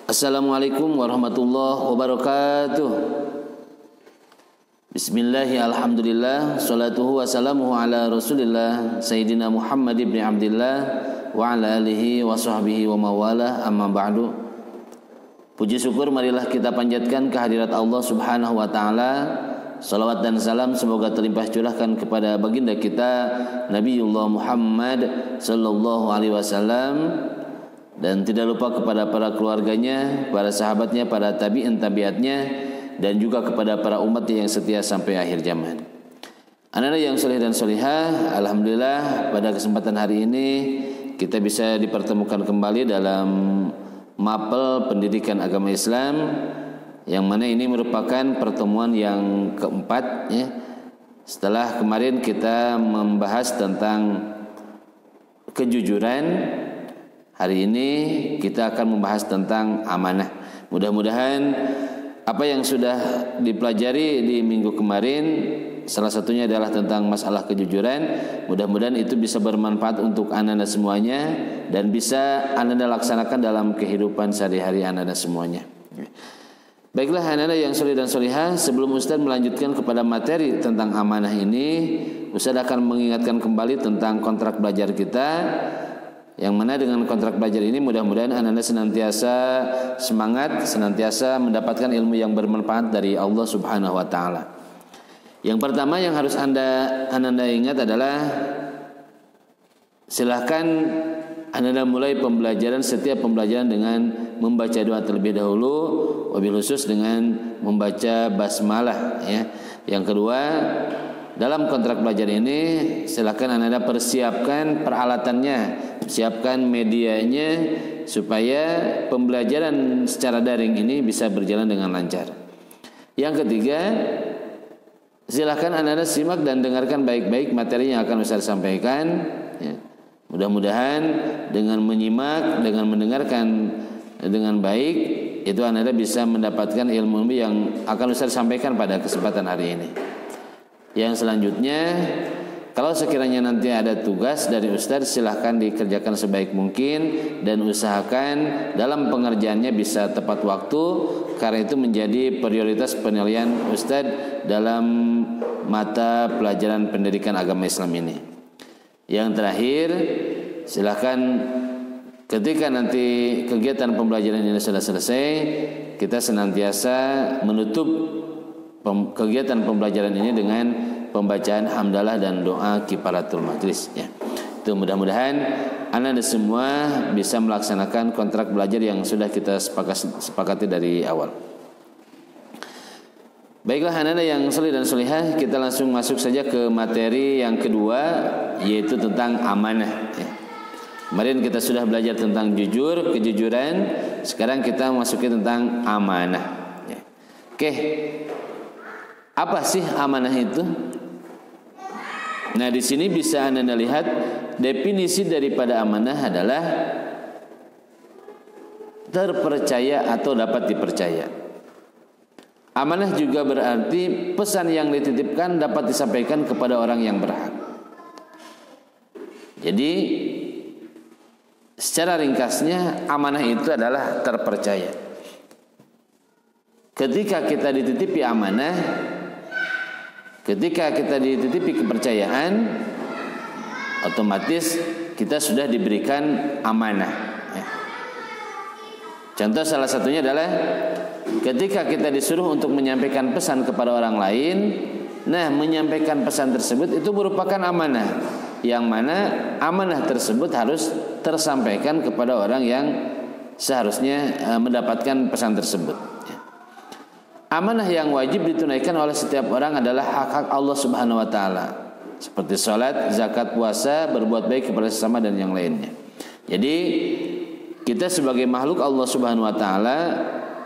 Assalamualaikum warahmatullahi wabarakatuh. Bismillah, alhamdulillah, salatuhu wassalamuhu ala rasulillah Sayyidina Muhammad ibn Abdillah wa ala alihi wa sahbihi wa mawalah, amma ba'du. Puji syukur marilah kita panjatkan kehadirat Allah subhanahu wa ta'ala. Salawat dan salam semoga terlimpah curahkan kepada baginda kita Nabiullah Muhammad sallallahu alaihi wasallam, dan tidak lupa kepada para keluarganya, para sahabatnya, para tabi'in tabi'atnya, dan juga kepada para umat yang setia sampai akhir zaman. Anak-anak yang soleh dan solihah, alhamdulillah pada kesempatan hari ini kita bisa dipertemukan kembali dalam mapel pendidikan agama Islam, yang mana ini merupakan pertemuan yang keempat ya. Setelah kemarin kita membahas tentang kejujuran, hari ini kita akan membahas tentang amanah. Mudah-mudahan apa yang sudah dipelajari di minggu kemarin, salah satunya adalah tentang masalah kejujuran, mudah-mudahan itu bisa bermanfaat untuk anda semuanya dan bisa anda laksanakan dalam kehidupan sehari-hari anda semuanya. Baiklah anak-anak yang soleh dan solihah, sebelum Ustaz melanjutkan kepada materi tentang amanah ini, Ustaz akan mengingatkan kembali tentang kontrak belajar kita, yang mana dengan kontrak belajar ini mudah-mudahan anda senantiasa semangat, senantiasa mendapatkan ilmu yang bermanfaat dari Allah subhanahu wa ta'ala. Yang pertama yang harus anda ingat adalah, silahkan anda mulai setiap pembelajaran dengan membaca doa terlebih dahulu, wabil khusus dengan membaca basmalah ya. Yang kedua, dalam kontrak belajar ini silakan anda persiapkan peralatannya, siapkan medianya supaya pembelajaran secara daring ini bisa berjalan dengan lancar. Yang ketiga, silakan anda simak dan dengarkan baik-baik materi yang akan Ustaz sampaikan ya. Mudah-mudahan dengan menyimak, dengan mendengarkan dengan baik, itu anda bisa mendapatkan ilmu yang akan Ustaz sampaikan pada kesempatan hari ini. Yang selanjutnya, kalau sekiranya nanti ada tugas dari Ustaz, silahkan dikerjakan sebaik mungkin dan usahakan dalam pengerjaannya bisa tepat waktu, karena itu menjadi prioritas penilaian Ustaz dalam mata pelajaran pendidikan agama Islam ini. Yang terakhir, silahkan ketika nanti kegiatan pembelajaran ini sudah selesai, kita senantiasa menutup kegiatan pembelajaran ini dengan pembacaan hamdalah dan doa kifaratul majlis ya. Itu mudah-mudahan anda semua bisa melaksanakan kontrak belajar yang sudah kita sepakati dari awal. Baiklah anak-anak yang soleh dan solihah, kita langsung masuk saja ke materi yang kedua, yaitu tentang amanah ya. Kemarin kita sudah belajar tentang kejujuran, sekarang kita masuki tentang amanah ya. Oke, apa sih amanah itu? Nah, di sini bisa anda lihat definisi daripada amanah adalah terpercaya atau dapat dipercaya. Amanah juga berarti pesan yang dititipkan dapat disampaikan kepada orang yang berhak. Jadi secara ringkasnya amanah itu adalah terpercaya. Ketika kita dititipi amanah, ketika kita dititipi kepercayaan, otomatis kita sudah diberikan amanah ya. Contoh salah satunya adalah ketika kita disuruh untuk menyampaikan pesan kepada orang lain. Nah, menyampaikan pesan tersebut itu merupakan amanah, yang mana amanah tersebut harus tersampaikan kepada orang yang seharusnya mendapatkan pesan tersebut ya. Amanah yang wajib ditunaikan oleh setiap orang adalah hak-hak Allah subhanahu wa ta'ala, seperti sholat, zakat, puasa, berbuat baik kepada sesama dan yang lainnya. Jadi kita sebagai makhluk Allah subhanahu wa ta'ala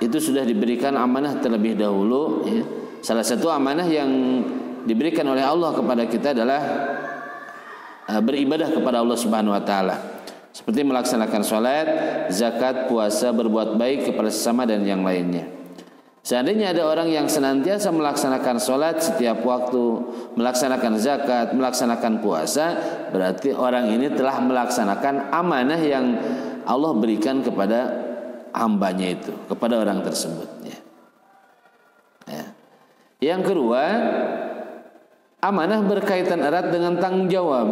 itu sudah diberikan amanah terlebih dahulu ya. Salah satu amanah yang diberikan oleh Allah kepada kita adalah beribadah kepada Allah subhanahu wa ta'ala, seperti melaksanakan sholat, zakat, puasa, berbuat baik kepada sesama dan yang lainnya. Seandainya ada orang yang senantiasa melaksanakan sholat setiap waktu, melaksanakan zakat, melaksanakan puasa, berarti orang ini telah melaksanakan amanah yang Allah berikan kepada hambanya itu, kepada orang tersebut. Ya. Yang kedua, amanah berkaitan erat dengan tanggung jawab.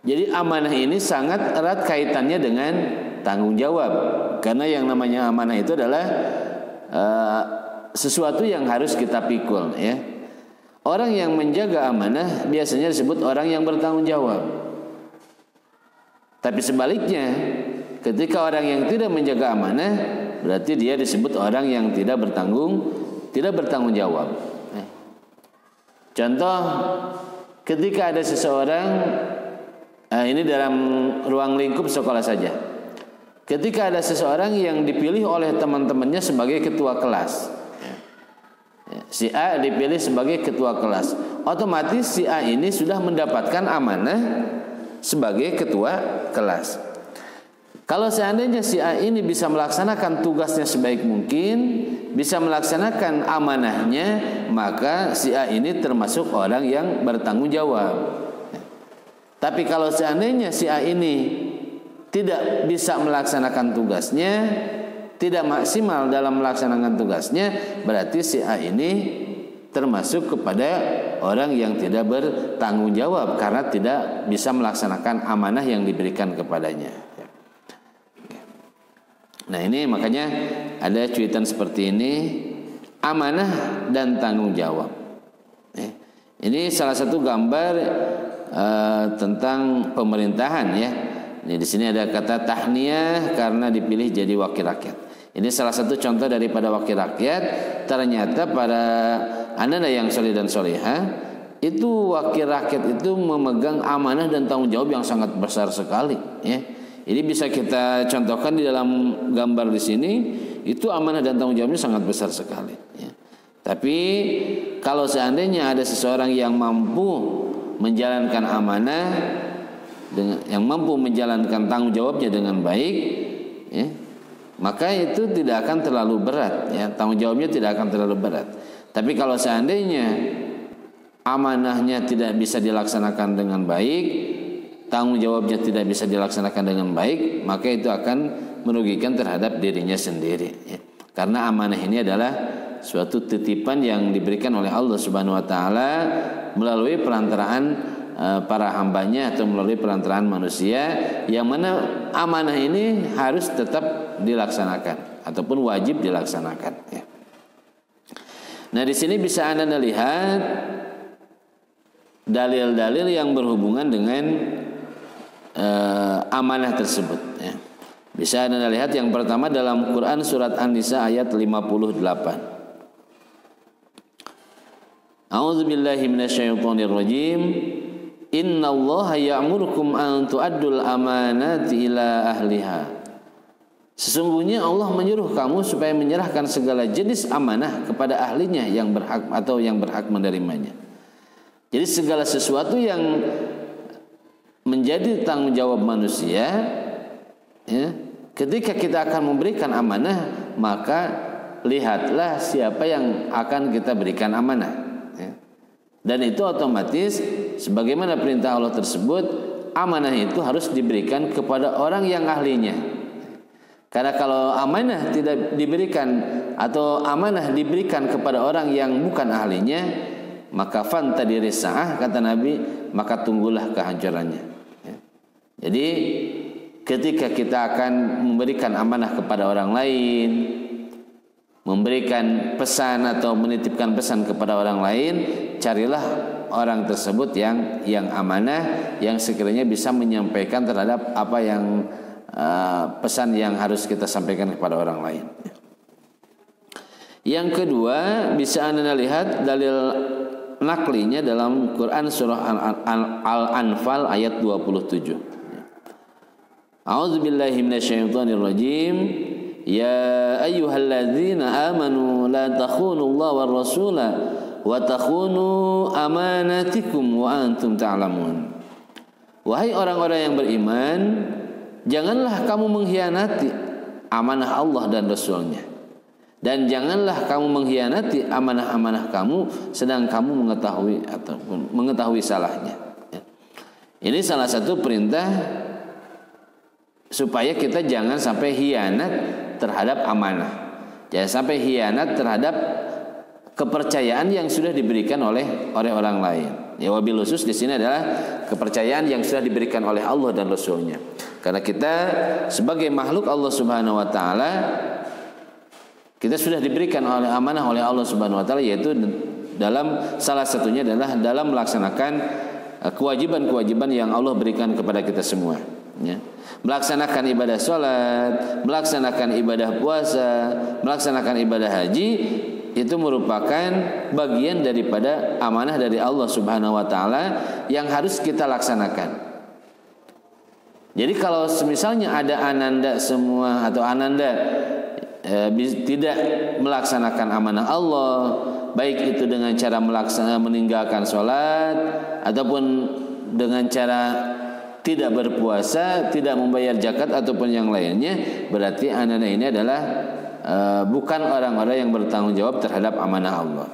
Jadi amanah ini sangat erat kaitannya dengan tanggung jawab, karena yang namanya amanah itu adalah sesuatu yang harus kita pikul. Ya. Orang yang menjaga amanah biasanya disebut orang yang bertanggung jawab. Tapi sebaliknya, ketika orang yang tidak menjaga amanah, berarti dia disebut orang yang tidak bertanggung jawab. Contoh, ketika ada seseorang, ini dalam ruang lingkup sekolah saja. Ketika ada seseorang yang dipilih oleh teman-temannya sebagai ketua kelas, si A dipilih sebagai ketua kelas, otomatis si A ini sudah mendapatkan amanah sebagai ketua kelas. Kalau seandainya si A ini bisa melaksanakan tugasnya sebaik mungkin, bisa melaksanakan amanahnya, maka si A ini termasuk orang yang bertanggung jawab. Tapi kalau seandainya si A ini tidak bisa melaksanakan tugasnya, tidak maksimal dalam melaksanakan tugasnya, berarti si A ini termasuk kepada orang yang tidak bertanggung jawab karena tidak bisa melaksanakan amanah yang diberikan kepadanya. Nah, ini makanya ada cuitan seperti ini, amanah dan tanggung jawab. Ini salah satu gambar tentang pemerintahan, ya. Ini di sini ada kata tahniyah karena dipilih jadi wakil rakyat. Ini salah satu contoh daripada wakil rakyat. Ternyata para anak yang soleh dan solehah itu wakil rakyat itu memegang amanah dan tanggung jawab yang sangat besar sekali. Ya. Ini bisa kita contohkan di dalam gambar di sini. Itu amanah dan tanggung jawabnya sangat besar sekali. Ya. Tapi kalau seandainya ada seseorang yang mampu menjalankan amanah, yang mampu menjalankan tanggung jawabnya dengan baik, ya, maka itu tidak akan terlalu berat, ya, tanggung jawabnya tidak akan terlalu berat. Tapi kalau seandainya amanahnya tidak bisa dilaksanakan dengan baik, tanggung jawabnya tidak bisa dilaksanakan dengan baik, maka itu akan merugikan terhadap dirinya sendiri, ya. Karena amanah ini adalah suatu titipan yang diberikan oleh Allah Subhanahu wa taala melalui perantaraan para hambanya atau melalui perantaraan manusia, yang mana amanah ini harus tetap dilaksanakan ataupun wajib dilaksanakan, ya. Nah, di sini bisa Anda lihat dalil-dalil yang berhubungan dengan amanah tersebut, ya. Bisa Anda lihat yang pertama dalam Quran surat An-Nisa ayat 58. A'udzubillahi minasyaitonirrajim. Innallaha ya'murukum an tu'addul amanati ila ahliha. Sesungguhnya Allah menyuruh kamu supaya menyerahkan segala jenis amanah kepada ahlinya yang berhak atau yang berhak menerimanya. Jadi segala sesuatu yang menjadi tanggung jawab manusia, ya, ketika kita akan memberikan amanah, maka lihatlah siapa yang akan kita berikan amanah, ya. Dan itu otomatis sebagaimana perintah Allah tersebut, amanah itu harus diberikan kepada orang yang ahlinya. Karena kalau amanah tidak diberikan atau amanah diberikan kepada orang yang bukan ahlinya, maka fantadiri sa'ah, kata Nabi, maka tunggulah kehancurannya, ya. Jadi ketika kita akan memberikan amanah kepada orang lain, memberikan pesan atau menitipkan pesan kepada orang lain, carilah orang tersebut yang amanah, yang sekiranya bisa menyampaikan terhadap apa yang pesan yang harus kita sampaikan kepada orang lain. Yang kedua, bisa Anda lihat dalil naklinya dalam Quran surah Al-Anfal ayat 27. A'udzubillahi minasyaitonirrajim. Ya ayyuhalladzina amanu la takhunullaha war rasula wa takhunu amanatikum wa antum ta'lamun. Wahai orang-orang yang beriman, janganlah kamu mengkhianati amanah Allah dan Rasulnya, dan janganlah kamu mengkhianati amanah-amanah kamu sedang kamu mengetahui ataupun mengetahui salahnya. Ini salah satu perintah supaya kita jangan sampai khianat terhadap amanah. Jangan sampai khianat terhadap kepercayaan yang sudah diberikan oleh orang lain. Ya, wabil khusus di sini adalah kepercayaan yang sudah diberikan oleh Allah dan Rasul-Nya. Karena kita sebagai makhluk Allah Subhanahu wa taala, kita sudah diberikan oleh amanah oleh Allah Subhanahu wa taala, yaitu dalam salah satunya adalah dalam melaksanakan kewajiban-kewajiban yang Allah berikan kepada kita semua, ya. Melaksanakan ibadah sholat, melaksanakan ibadah puasa, melaksanakan ibadah haji, itu merupakan bagian daripada amanah dari Allah Subhanahu wa taala yang harus kita laksanakan. Jadi kalau misalnya ada ananda semua atau ananda tidak melaksanakan amanah Allah, baik itu dengan cara meninggalkan sholat ataupun dengan cara tidak berpuasa, tidak membayar zakat ataupun yang lainnya, berarti ananda ini adalah bukan orang-orang yang bertanggung jawab terhadap amanah Allah.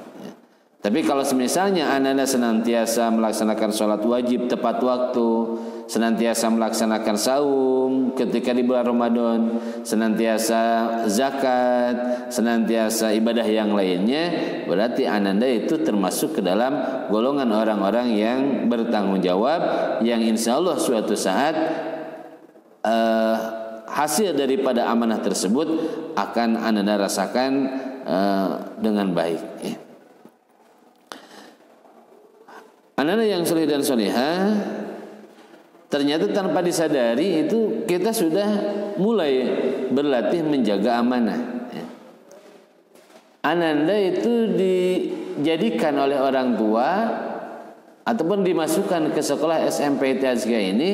Tapi kalau misalnya ananda senantiasa melaksanakan sholat wajib tepat waktu, senantiasa melaksanakan saum ketika di bulan Ramadan, senantiasa zakat, senantiasa ibadah yang lainnya, berarti ananda itu termasuk ke dalam golongan orang-orang yang bertanggung jawab, yang insya Allah suatu saat hasil daripada amanah tersebut akan ananda rasakan dengan baik, ya. Ananda yang soleh dan solehah, ternyata tanpa disadari itu kita sudah mulai berlatih menjaga amanah, ya. Ananda itu dijadikan oleh orang tua ataupun dimasukkan ke sekolah SMP THSG ini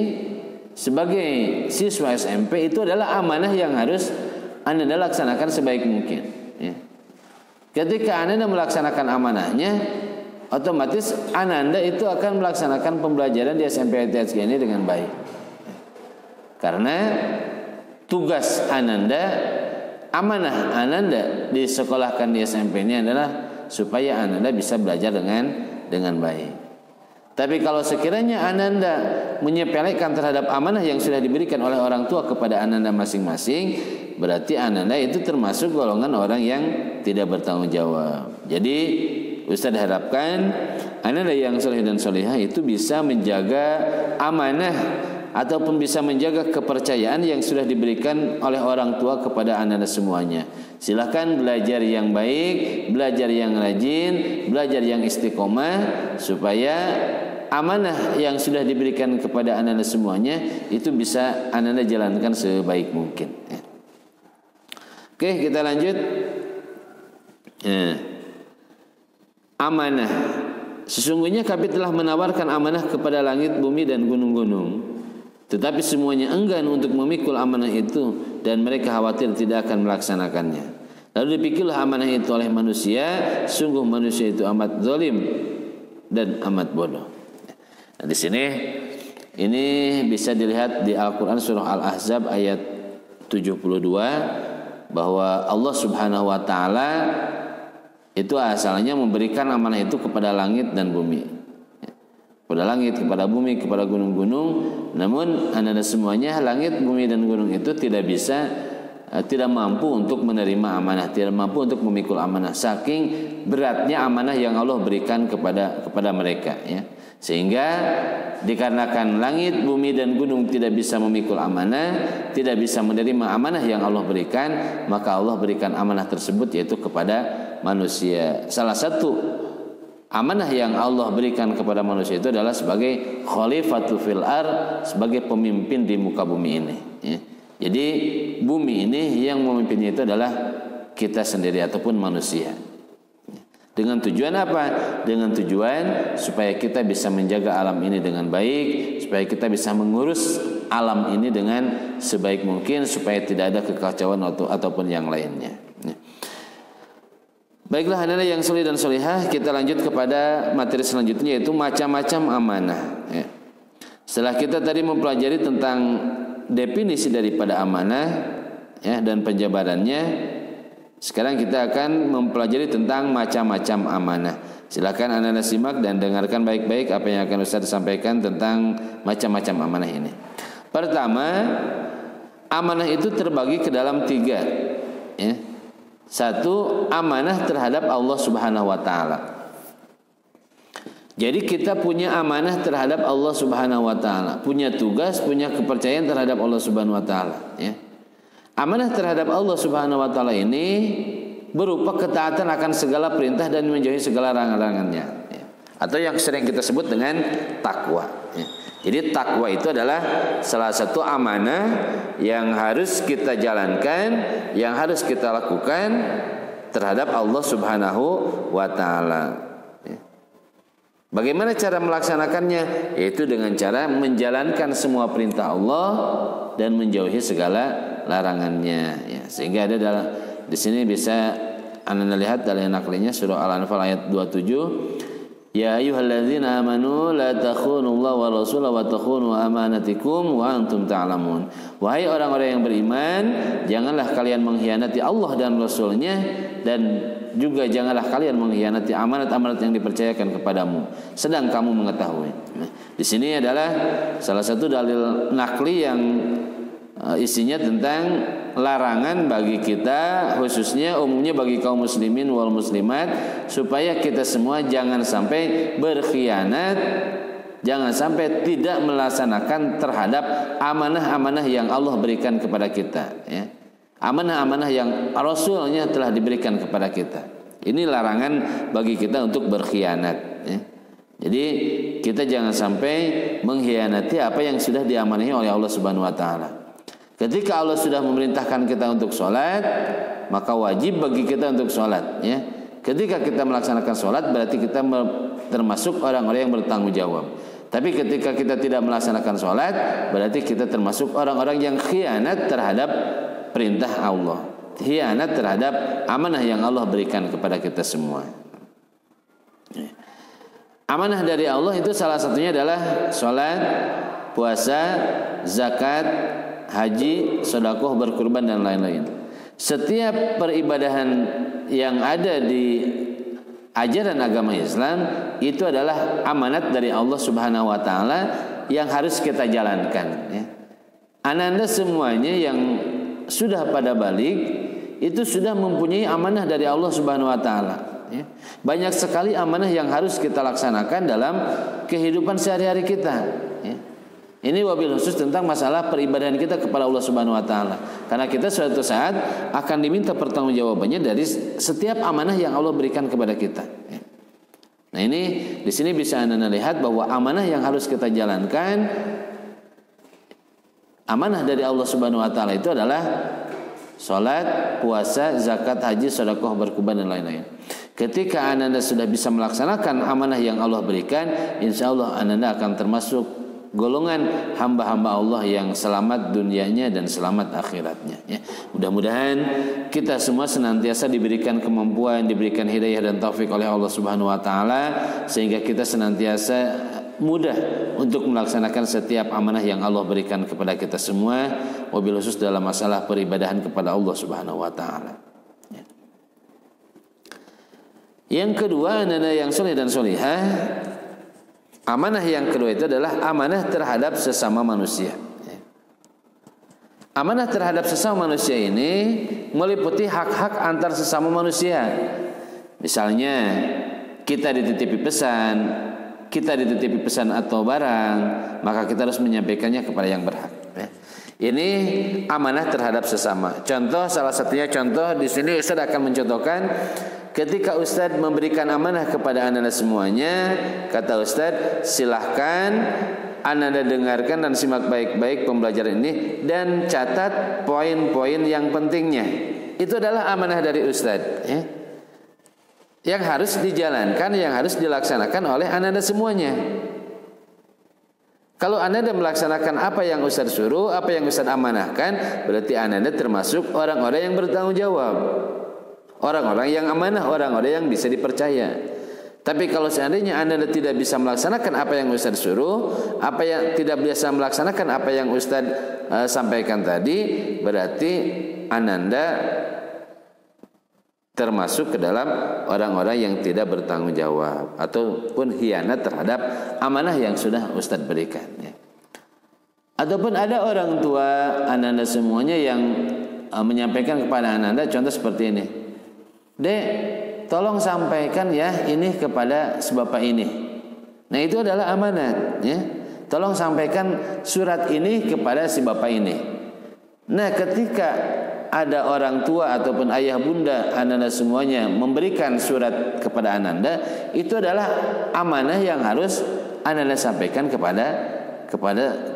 sebagai siswa SMP, itu adalah amanah yang harus Ananda laksanakan sebaik mungkin, ya. Ketika Ananda melaksanakan amanahnya, otomatis Ananda itu akan melaksanakan pembelajaran di SMP THSG ini dengan baik. Karena tugas Ananda, amanah Ananda disekolahkan di SMP ini adalah supaya Ananda bisa belajar dengan baik. Tapi kalau sekiranya Ananda menyepelekan terhadap amanah yang sudah diberikan oleh orang tua kepada Ananda masing-masing, berarti Ananda itu termasuk golongan orang yang tidak bertanggung jawab. Jadi Ustaz harapkan Ananda yang soleh dan solehah itu bisa menjaga amanah ataupun bisa menjaga kepercayaan yang sudah diberikan oleh orang tua kepada Ananda semuanya. Silahkan belajar yang baik, belajar yang rajin, belajar yang istiqomah, supaya amanah yang sudah diberikan kepada Ananda semuanya itu bisa Ananda jalankan sebaik mungkin. Oke, kita lanjut. Amanah. Sesungguhnya kami telah menawarkan amanah kepada langit, bumi dan gunung-gunung, tetapi semuanya enggan untuk memikul amanah itu, dan mereka khawatir tidak akan melaksanakannya. Lalu dipikirlah amanah itu oleh manusia, sungguh manusia itu amat zalim dan amat bodoh. Nah, di sini ini bisa dilihat di Al-Qur'an surah Al-Ahzab ayat 72 bahwa Allah Subhanahu wa taala itu asalnya memberikan amanah itu kepada langit dan bumi, kepada langit, kepada bumi, kepada gunung-gunung. Namun Ananda semuanya, langit, bumi dan gunung itu tidak mampu untuk menerima amanah, tidak mampu untuk memikul amanah, saking beratnya amanah yang Allah berikan kepada mereka, ya. Sehingga dikarenakan langit, bumi dan gunung tidak bisa memikul amanah, tidak bisa menerima amanah yang Allah berikan, maka Allah berikan amanah tersebut yaitu kepada manusia. Salah satu amanah yang Allah berikan kepada manusia itu adalah sebagai khalifatul fil ard, sebagai pemimpin di muka bumi ini, ya. Jadi bumi ini yang memimpinnya itu adalah kita sendiri ataupun manusia. Dengan tujuan apa? Dengan tujuan supaya kita bisa menjaga alam ini dengan baik, supaya kita bisa mengurus alam ini dengan sebaik mungkin, supaya tidak ada kekacauan ataupun yang lainnya. Baiklah Ananda yang soleh dan solehah, kita lanjut kepada materi selanjutnya, yaitu macam-macam amanah, ya. Setelah kita tadi mempelajari tentang definisi daripada amanah, ya, dan penjabarannya, sekarang kita akan mempelajari tentang macam-macam amanah. Silakan Ananda simak dan dengarkan baik-baik apa yang akan Ustaz sampaikan tentang macam-macam amanah ini. Pertama, amanah itu terbagi ke dalam tiga. ya. Satu, amanah terhadap Allah Subhanahu wa taala. Jadi kita punya amanah terhadap Allah Subhanahu wa taala, punya tugas, punya kepercayaan terhadap Allah Subhanahu wa taala, ya. Amanah terhadap Allah Subhanahu wa taala ini berupa ketaatan akan segala perintah dan menjauhi segala larangan-larangannya, ya. Atau yang sering kita sebut dengan takwa, ya. Jadi takwa itu adalah salah satu amanah yang harus kita jalankan, yang harus kita lakukan terhadap Allah Subhanahu wa taala. Bagaimana cara melaksanakannya? Yaitu dengan cara menjalankan semua perintah Allah dan menjauhi segala larangannya, ya. Sehingga ada dalam di sini bisa Anda lihat dalam naklinya surah Al-Anfal ayat 27. Ya ayyuhalladzina amanu la takhunullaha wa rasulahu wa takhunu amanatikum wa antum ta'lamun. Wahai orang-orang yang beriman, janganlah kalian mengkhianati Allah dan Rasulnya, dan juga janganlah kalian mengkhianati amanat-amanat yang dipercayakan kepadamu sedang kamu mengetahui. Nah, di sini adalah salah satu dalil nakli yang isinya tentang larangan bagi kita, khususnya umumnya bagi kaum muslimin wal muslimat, supaya kita semua jangan sampai berkhianat, jangan sampai tidak melaksanakan terhadap amanah-amanah yang Allah berikan kepada kita, ya. Amanah-amanah yang Rasulnya telah diberikan kepada kita. Ini larangan bagi kita untuk berkhianat, ya. Jadi kita jangan sampai mengkhianati apa yang sudah diamanahi oleh Allah Subhanahu wa taala. Ketika Allah sudah memerintahkan kita untuk sholat, maka wajib bagi kita untuk sholat, ya. Ketika kita melaksanakan sholat, berarti kita termasuk orang-orang yang bertanggung jawab. Tapi ketika kita tidak melaksanakan sholat, berarti kita termasuk orang-orang yang khianat terhadap perintah Allah, khianat terhadap amanah yang Allah berikan kepada kita semua. Amanah dari Allah itu salah satunya adalah sholat, puasa, zakat, haji, sedekah, berkurban, dan lain-lain. Setiap peribadahan yang ada di ajaran agama Islam itu adalah amanat dari Allah Subhanahu wa taala yang harus kita jalankan, ya. Ananda semuanya yang sudah pada balik itu sudah mempunyai amanah dari Allah Subhanahu wa taala, ya. Banyak sekali amanah yang harus kita laksanakan dalam kehidupan sehari-hari kita, ya. Ini wabil khusus tentang masalah peribadahan kita kepada Allah Subhanahu wa taala. Karena kita suatu saat akan diminta pertanggungjawabannya dari setiap amanah yang Allah berikan kepada kita. Nah, ini di sini bisa Anda lihat bahwa amanah yang harus kita jalankan, amanah dari Allah Subhanahu wa taala itu adalah salat, puasa, zakat, haji, sedekah, berkurban, dan lain-lain. Ketika Anda sudah bisa melaksanakan amanah yang Allah berikan, insya Allah Anda akan termasuk golongan hamba-hamba Allah yang selamat dunianya dan selamat akhiratnya, ya. Mudah-mudahan kita semua senantiasa diberikan kemampuan, diberikan hidayah dan taufik oleh Allah Subhanahu wa taala, sehingga kita senantiasa mudah untuk melaksanakan setiap amanah yang Allah berikan kepada kita semua, wabil khusus dalam masalah peribadahan kepada Allah Subhanahu wa taala, ya. Yang kedua, anak-anak yang soleh dan solihah, amanah yang kedua itu adalah amanah terhadap sesama manusia. Amanah terhadap sesama manusia ini meliputi hak-hak antar sesama manusia. Misalnya kita dititipi pesan atau barang, maka kita harus menyampaikannya kepada yang berhak. Ini amanah terhadap sesama. Contoh, salah satunya contoh di sini Ustaz akan mencontohkan. Ketika Ustadz memberikan amanah kepada anda semuanya, kata Ustadz, silahkan anda dengarkan dan simak baik-baik pembelajaran ini dan catat poin-poin yang pentingnya. Itu adalah amanah dari Ustadz, ya, yang harus dijalankan, yang harus dilaksanakan oleh anda semuanya. Kalau anda melaksanakan apa yang Ustadz suruh, apa yang Ustadz amanahkan, berarti anda termasuk orang-orang yang bertanggung jawab, orang-orang yang amanah, orang-orang yang bisa dipercaya. Tapi kalau seandainya anda tidak bisa melaksanakan apa yang Ustaz suruh, apa yang tidak bisa melaksanakan apa yang Ustaz sampaikan tadi, berarti anda termasuk ke dalam orang-orang yang tidak bertanggung jawab ataupun khianat terhadap amanah yang sudah Ustaz berikan, ya. Ataupun ada orang tua anda semuanya yang menyampaikan kepada ananda contoh seperti ini. Dek, tolong sampaikan ya ini kepada si bapak ini. Nah, itu adalah amanat ya. Tolong sampaikan surat ini kepada si bapak ini. Nah, ketika ada orang tua ataupun ayah bunda ananda semuanya memberikan surat kepada ananda, itu adalah amanah yang harus ananda sampaikan kepada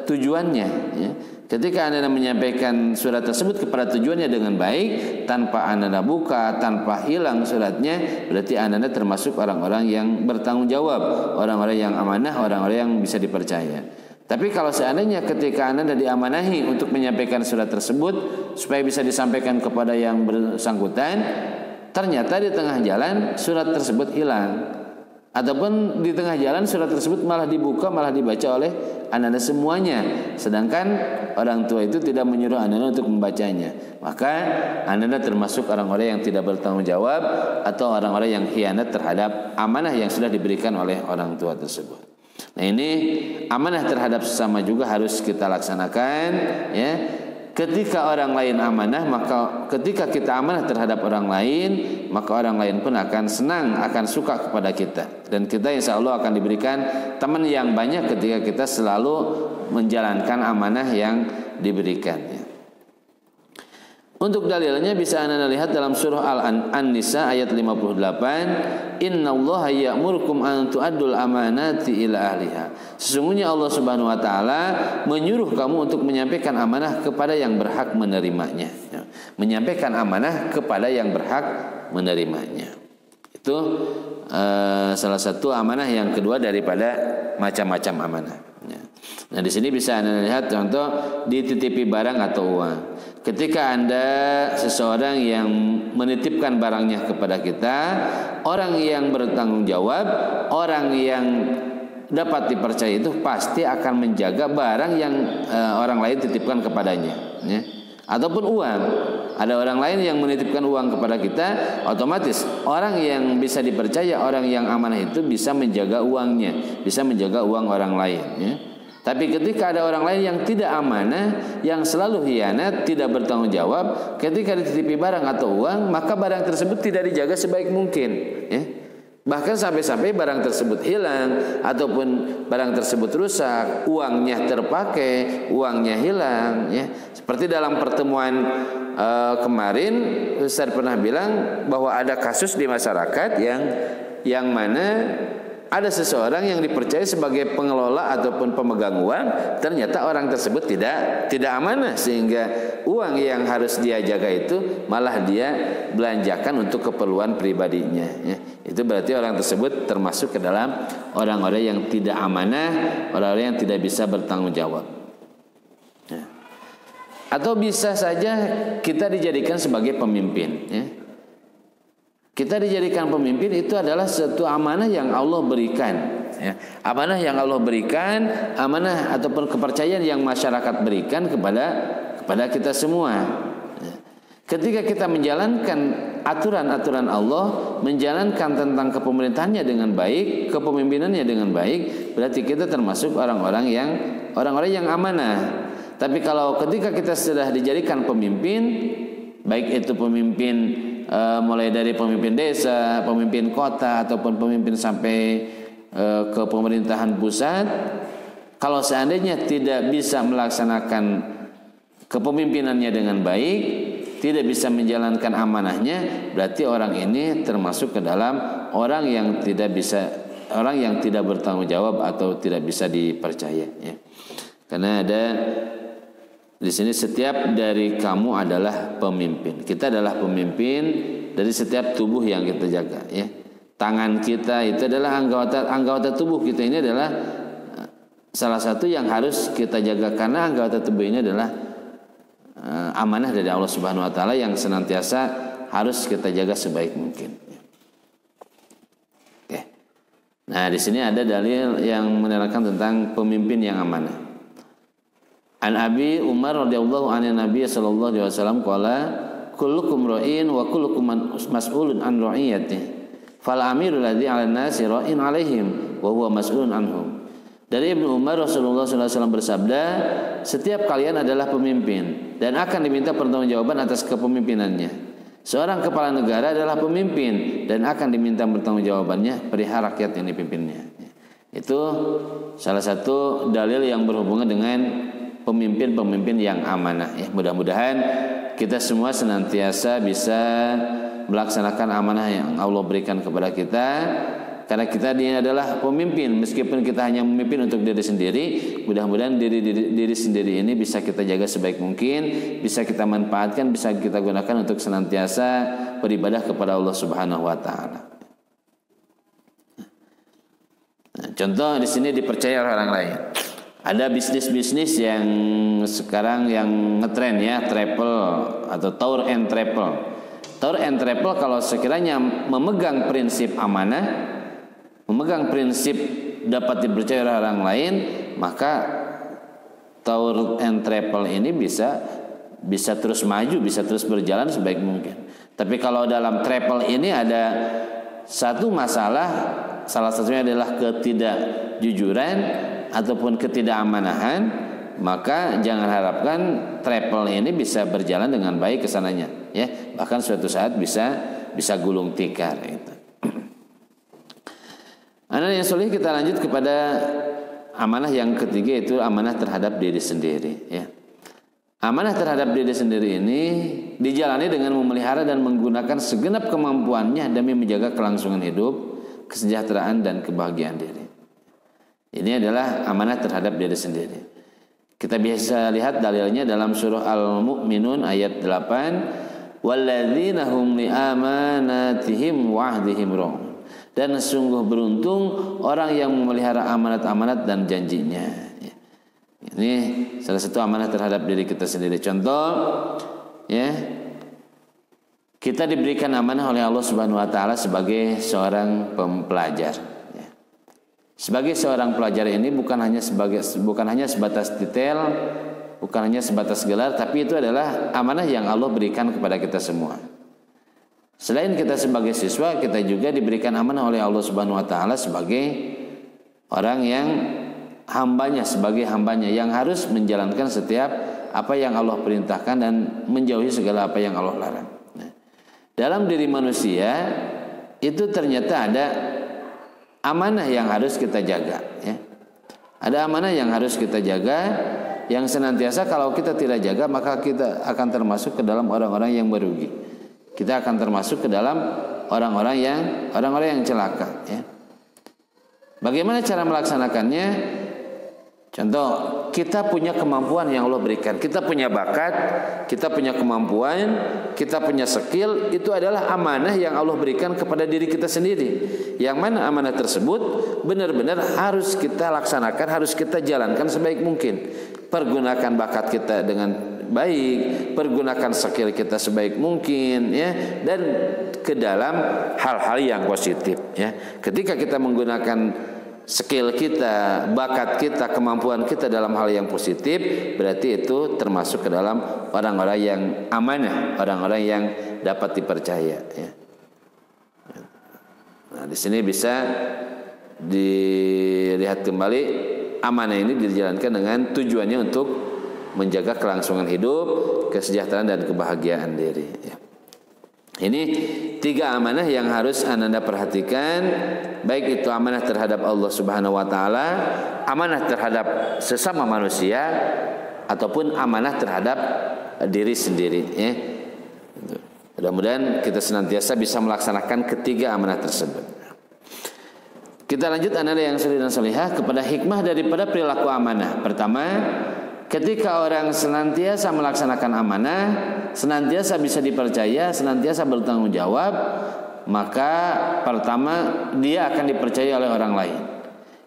tujuannya ya. Ketika ananda menyampaikan surat tersebut kepada tujuannya dengan baik, tanpa ananda buka, tanpa hilang suratnya, berarti ananda termasuk orang-orang yang bertanggung jawab, orang-orang yang amanah, orang-orang yang bisa dipercaya. Tapi kalau seandainya ketika ananda diamanahi untuk menyampaikan surat tersebut supaya bisa disampaikan kepada yang bersangkutan, ternyata di tengah jalan surat tersebut hilang, ataupun di tengah jalan surat tersebut malah dibuka, malah dibaca oleh ananda semuanya, sedangkan orang tua itu tidak menyuruh ananda untuk membacanya, maka ananda termasuk orang-orang yang tidak bertanggung jawab atau orang-orang yang khianat terhadap amanah yang sudah diberikan oleh orang tua tersebut. Nah, ini amanah terhadap sesama juga harus kita laksanakan ya. Ketika orang lain amanah, maka ketika kita amanah terhadap orang lain, maka orang lain pun akan senang, akan suka kepada kita, dan kita insya Allah akan diberikan teman yang banyak ketika kita selalu menjalankan amanah yang diberikan ya. Untuk dalilnya bisa Anda lihat dalam surah An-Nisa ayat 58, innallaha ya'murukum an tu'addul amanati ila ahliha. Sesungguhnya Allah Subhanahu wa taala menyuruh kamu untuk menyampaikan amanah kepada yang berhak menerimanya. Menyampaikan amanah kepada yang berhak menerimanya. Itu salah satu amanah yang kedua daripada macam-macam amanah. Nah, di sini bisa Anda lihat contoh dititipi barang atau uang. Ketika Anda seseorang yang menitipkan barangnya kepada kita, orang yang bertanggung jawab, orang yang dapat dipercaya itu pasti akan menjaga barang yang orang lain titipkan kepadanya ya. Ataupun uang, ada orang lain yang menitipkan uang kepada kita, otomatis orang yang bisa dipercaya, orang yang amanah itu bisa menjaga uangnya, bisa menjaga uang orang lain ya. Tapi ketika ada orang lain yang tidak amanah, yang selalu khianat, tidak bertanggung jawab, ketika dititipi barang atau uang, maka barang tersebut tidak dijaga sebaik mungkin ya. Bahkan sampai-sampai barang tersebut hilang, ataupun barang tersebut rusak, uangnya terpakai, uangnya hilang ya. Seperti dalam pertemuan kemarin Ustaz pernah bilang bahwa ada kasus di masyarakat yang mana ada seseorang yang dipercaya sebagai pengelola ataupun pemegang uang, ternyata orang tersebut tidak amanah, sehingga uang yang harus dia jaga itu malah dia belanjakan untuk keperluan pribadinya ya. Itu berarti orang tersebut termasuk ke dalam orang-orang yang tidak amanah, orang-orang yang tidak bisa bertanggung jawab ya. Atau bisa saja kita dijadikan sebagai pemimpin ya. Kita dijadikan pemimpin itu adalah suatu amanah yang Allah berikan ya. Amanah yang Allah berikan, amanah ataupun kepercayaan yang masyarakat berikan kepada kita semua ya. Ketika kita menjalankan aturan-aturan Allah, menjalankan tentang kepemerintahannya dengan baik, kepemimpinannya dengan baik, berarti kita termasuk orang-orang yang amanah. Tapi kalau ketika kita sudah dijadikan pemimpin, baik itu pemimpin mulai dari pemimpin desa, pemimpin kota, ataupun pemimpin sampai ke pemerintahan pusat, kalau seandainya tidak bisa melaksanakan kepemimpinannya dengan baik, tidak bisa menjalankan amanahnya, berarti orang ini termasuk ke dalam orang yang tidak bertanggung jawab atau tidak bisa dipercaya ya. Karena ada di sini setiap dari kamu adalah pemimpin. Kita adalah pemimpin dari setiap tubuh yang kita jaga ya. Tangan kita itu adalah anggota tubuh kita, ini adalah salah satu yang harus kita jaga, karena anggota tubuh ini adalah amanah dari Allah Subhanahu wa taala yang senantiasa harus kita jaga sebaik mungkin. Oke. Nah, di sini ada dalil yang menerangkan tentang pemimpin yang amanah. An Abi Umar radhiyallahu anhu Nabi sallallahu alaihi wasallam qala kullukum ra'in wa kullukum mas'ulun an ra'iyatihi fal amirul ladzi 'alan nasi ra'in 'alaihim wa huwa mas'ulun anhum Dari Ibnu Umar, Rasulullah SAW bersabda, setiap kalian adalah pemimpin dan akan diminta pertanggungjawaban atas kepemimpinannya. Seorang kepala negara adalah pemimpin dan akan diminta pertanggungjawabannya perihal rakyat yang dipimpinnya. Itu salah satu dalil yang berhubungan dengan pemimpin-pemimpin yang amanah. Ya, mudah-mudahan kita semua senantiasa bisa melaksanakan amanah yang Allah berikan kepada kita. Karena kita ini adalah pemimpin, meskipun kita hanya memimpin untuk diri sendiri, mudah-mudahan diri sendiri ini bisa kita jaga sebaik mungkin, bisa kita manfaatkan, bisa kita gunakan untuk senantiasa beribadah kepada Allah Subhanahu wa taala. Nah, contoh di sini dipercaya oleh orang lain. Ada bisnis-bisnis yang sekarang yang ngetren ya, travel atau tour and travel. Tour and travel kalau sekiranya memegang prinsip amanah, memegang prinsip dapat dipercaya oleh orang lain, maka tour and travel ini bisa terus maju, bisa terus berjalan sebaik mungkin. Tapi kalau dalam travel ini ada satu masalah, salah satunya adalah ketidakjujuran ataupun ketidakamaнаhan, maka jangan harapkan travel ini bisa berjalan dengan baik kesananya, ya. Bahkan suatu saat bisa gulung tikar gitu. Anak yang soleh, kita lanjut kepada amanah yang ketiga, itu amanah terhadap diri sendiri. Ya. Amanah terhadap diri sendiri ini dijalani dengan memelihara dan menggunakan segenap kemampuannya demi menjaga kelangsungan hidup, kesejahteraan dan kebahagiaan diri. Ini adalah amanah terhadap diri sendiri. Kita bisa lihat dalilnya dalam surah Al-Mu'minun ayat 8, walladzina hum li amanatihim wa ahdihim ra'un. Dan sungguh beruntung orang yang memelihara amanat-amanat dan janjinya. Ini salah satu amanah terhadap diri kita sendiri. Contoh, ya, kita diberikan amanah oleh Allah Subhanahu Wa Taala sebagai seorang pelajar. Ya. Sebagai seorang pelajar ini bukan hanya sebatas detail, bukan hanya sebatas gelar, tapi itu adalah amanah yang Allah berikan kepada kita semua. Selain kita sebagai siswa, kita juga diberikan amanah oleh Allah Subhanahu wa taala sebagai orang yang sebagai hambanya yang harus menjalankan setiap apa yang Allah perintahkan dan menjauhi segala apa yang Allah larang. Nah, dalam diri manusia itu ternyata ada amanah yang harus kita jaga, ya. Ada amanah yang harus kita jaga, yang senantiasa kalau kita tidak jaga maka kita akan termasuk ke dalam orang-orang yang merugi. Kita akan termasuk ke dalam orang-orang yang celaka, ya. Bagaimana cara melaksanakannya? Contoh, kita punya kemampuan yang Allah berikan, kita punya bakat, kita punya kemampuan, kita punya skill, itu adalah amanah yang Allah berikan kepada diri kita sendiri. Yang mana amanah tersebut benar-benar harus kita laksanakan, harus kita jalankan sebaik mungkin. Pergunakan bakat kita dengan baik, pergunakan skill kita sebaik mungkin, ya, dan ke dalam hal-hal yang positif, ya. Ketika kita menggunakan skill kita, bakat kita, kemampuan kita dalam hal yang positif, berarti itu termasuk ke dalam orang-orang yang amanah, orang-orang yang dapat dipercaya, ya. Nah, di sini bisa dilihat kembali amanah ini dijalankan dengan tujuannya untuk menjaga kelangsungan hidup, kesejahteraan dan kebahagiaan diri, ya. Ini 3 amanah yang harus Anda perhatikan, baik itu amanah terhadap Allah Subhanahu wa taala, amanah terhadap sesama manusia, ataupun amanah terhadap diri sendiri, ya. Mudah-mudahan kita senantiasa bisa melaksanakan ketiga amanah tersebut. Kita lanjut anak yang salih dan salihah kepada hikmah daripada perilaku amanah. Pertama, ketika orang senantiasa melaksanakan amanah, senantiasa bisa dipercaya, senantiasa bertanggung jawab, maka pertama dia akan dipercaya oleh orang lain.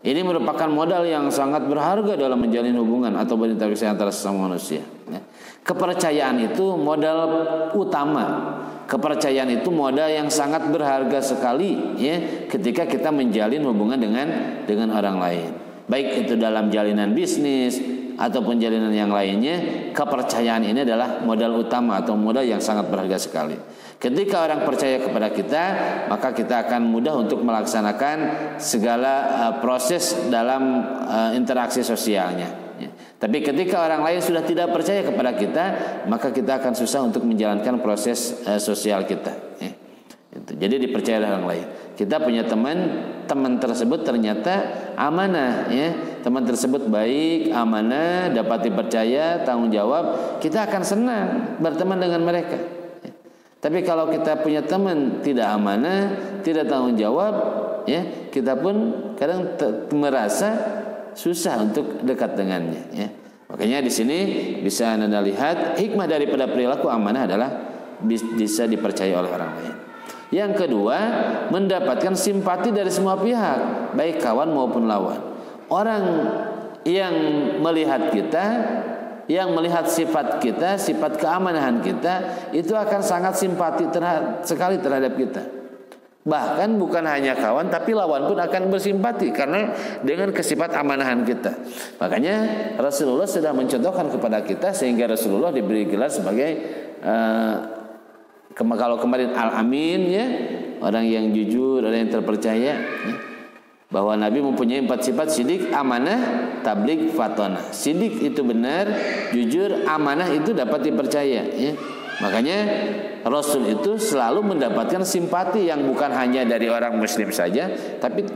Ini merupakan modal yang sangat berharga dalam menjalin hubungan atau berinteraksi antara sesama manusia. Kepercayaan itu modal utama. Kepercayaan itu modal yang sangat berharga sekali, ya, ketika kita menjalin hubungan dengan orang lain. Baik itu dalam jalinan bisnis ataupun jalinan yang lainnya, kepercayaan ini adalah modal utama atau modal yang sangat berharga sekali. Ketika orang percaya kepada kita, maka kita akan mudah untuk melaksanakan segala proses dalam interaksi sosialnya. Tapi ketika orang lain sudah tidak percaya kepada kita, maka kita akan susah untuk menjalankan proses sosial kita. Jadi dipercaya oleh orang lain. Kita punya teman tersebut ternyata amanah, teman tersebut baik, amanah, dapat dipercaya, tanggung jawab, kita akan senang berteman dengan mereka. Tapi kalau kita punya teman tidak amanah, tidak tanggung jawab, kita pun kadang merasa susah untuk dekat dengannya. Makanya di sini bisa Anda lihat hikmah daripada perilaku amanah adalah bisa dipercaya oleh orang lain. Yang kedua, mendapatkan simpati dari semua pihak, baik kawan maupun lawan. Orang yang melihat kita, yang melihat sifat kita, sifat keamanahan kita, itu akan sangat simpati sekali terhadap kita. Bahkan bukan hanya kawan, tapi lawan pun akan bersimpati karena dengan kesifat amanahan kita. Makanya Rasulullah sudah mencontohkan kepada kita, sehingga Rasulullah diberi gelar sebagai kalau kemarin Al-Amin, orang yang jujur, orang yang terpercaya, bahwa Nabi mempunyai 4 sifat: sidik, amanah, tabligh, fatonah. Sidik itu benar, jujur, amanah itu dapat dipercaya. Makanya Rasul itu selalu mendapatkan simpati yang bukan hanya dari orang Muslim saja, tapi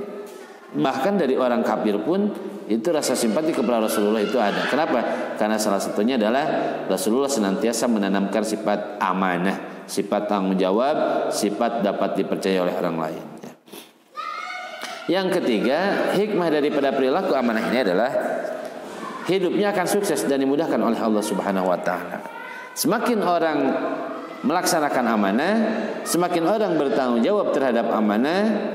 bahkan dari orang kafir pun itu rasa simpati kepada Rasulullah itu ada. Kenapa? Karena salah satunya adalah Rasulullah senantiasa menanamkan sifat amanah, sifat tanggung jawab, sifat dapat dipercaya oleh orang lain. Yang ketiga, hikmah daripada perilaku amanah ini adalah hidupnya akan sukses dan dimudahkan oleh Allah Subhanahu wa taala. Semakin orang melaksanakan amanah, semakin orang bertanggung jawab terhadap amanah,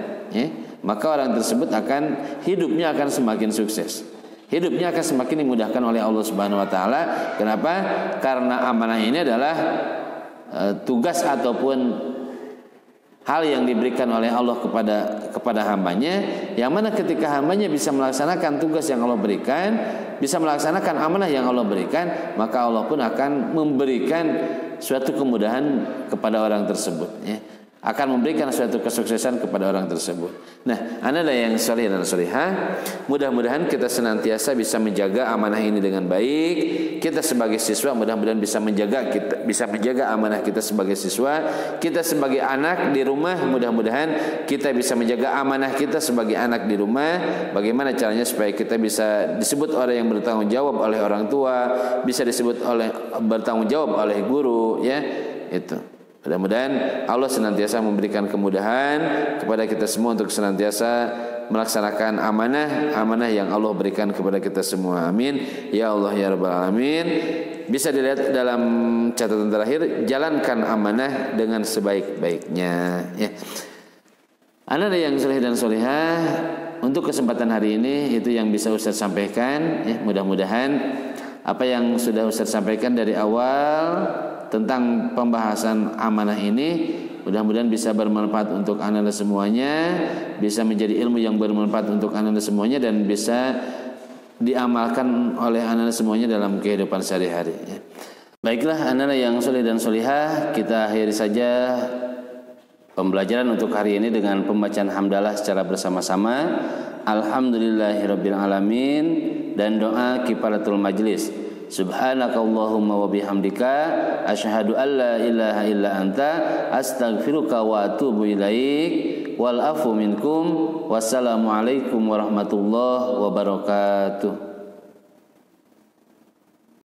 maka orang tersebut hidupnya akan semakin sukses. Hidupnya akan semakin dimudahkan oleh Allah Subhanahu wa taala. Kenapa? Karena amanah ini adalah tugas ataupun hal yang diberikan oleh Allah kepada hambanya, yang mana ketika hambanya bisa melaksanakan tugas yang Allah berikan, bisa melaksanakan amanah yang Allah berikan, maka Allah pun akan memberikan suatu kemudahan kepada orang tersebut, akan memberikan suatu kesuksesan kepada orang tersebut. Nah, anda yang saleh dan salihah, mudah-mudahan kita senantiasa bisa menjaga amanah ini dengan baik. Kita sebagai siswa mudah-mudahan bisa menjaga amanah kita sebagai siswa. Kita sebagai anak di rumah mudah-mudahan kita bisa menjaga amanah kita sebagai anak di rumah. Bagaimana caranya supaya kita bisa disebut orang yang bertanggung jawab oleh orang tua, bisa disebut bertanggung jawab oleh guru, itu. Mudah-mudahan Allah senantiasa memberikan kemudahan kepada kita semua untuk senantiasa melaksanakan amanah yang Allah berikan kepada kita semua. Amin. Ya Allah ya Rabbal Alamin. Bisa dilihat dalam catatan terakhir, jalankan amanah dengan sebaik-baiknya. Anda yang saleh dan salihah, untuk kesempatan hari ini itu yang bisa Ustaz sampaikan. Mudah-mudahan apa yang sudah Ustaz sampaikan dari awal tentang pembahasan amanah ini mudah-mudahan bisa bermanfaat untuk anda semuanya, bisa menjadi ilmu yang bermanfaat untuk anda semuanya, dan bisa diamalkan oleh anda semuanya dalam kehidupan sehari-hari. Baiklah anda yang saleh dan salihah, kita akhiri saja pembelajaran untuk hari ini dengan pembacaan hamdalah secara bersama-sama. Alhamdulillahirabbil alamin, dan doa kifaratul majlis. Subhanakallahumma wa bihamdika asyhadu an la ilaha illa anta astaghfiruka wa atubu ilaik. Wal afu minkum. Wassalamualaikum warahmatullahi wabarakatuh.